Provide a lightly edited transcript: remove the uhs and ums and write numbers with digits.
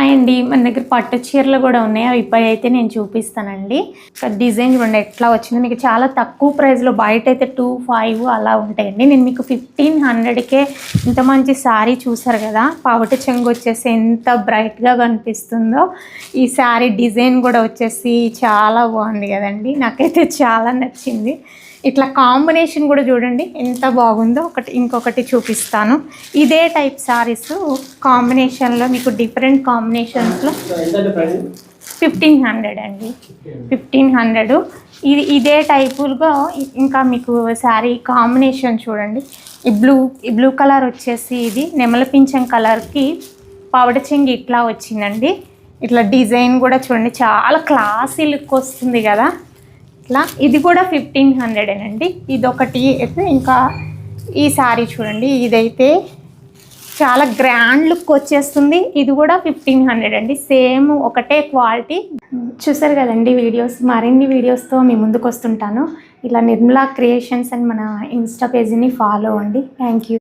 Hi అండి, మన దగ్గర పట్టు చీరలు కూడా ఉన్నాయి. అవి ఇప్పుడైతే నేను చూపిస్తానండి. డిజైన్ చూడండి ఎట్లా వచ్చింది. మీకు చాలా తక్కువ ప్రైస్లో, బయట అయితే 2,500 అలా ఉంటాయండి. నేను మీకు 1,500కే ఇంత మంచి శారీ చూసారు కదా. పావటి చెంగు వచ్చేసి ఎంత బ్రైట్గా కనిపిస్తుందో. ఈ శారీ డిజైన్ కూడా వచ్చేసి చాలా బాగుంది కదండి. నాకైతే చాలా నచ్చింది. ఇట్లా కాంబినేషన్ కూడా చూడండి ఎంత బాగుందో. ఇంకొకటి చూపిస్తాను. ఇదే టైప్ శారీస్ కాంబినేషన్లో మీకు డిఫరెంట్ కాంబినేషన్స్లో 1,500 అండి. 1,500. ఇదే టైపులుగా ఇంకా మీకు శారీ కాంబినేషన్ చూడండి. ఈ బ్లూ కలర్ వచ్చేసి ఇది నెమల పింఛం కలర్కి పవడ చెంగి ఇట్లా వచ్చిందండి. ఇట్లా డిజైన్ కూడా చూడండి చాలా క్లాసీ లుక్ వస్తుంది కదా. ఇట్లా ఇది కూడా 1,500 అండి. ఇదొకటి అయితే ఇంకా ఈ శారీ చూడండి. ఇదైతే చాలా గ్రాండ్ లుక్ వచ్చేస్తుంది. ఇది కూడా 1,500 అండి. సేమ్ ఒకటే క్వాలిటీ. చూసారు కదండి వీడియోస్. మరిన్ని వీడియోస్తో మీ ముందుకు వస్తుంటాను. ఇలా నిర్మలా క్రియేషన్స్ అని మన ఇన్స్టా పేజీని ఫాలో అవ్వండి. Thank you.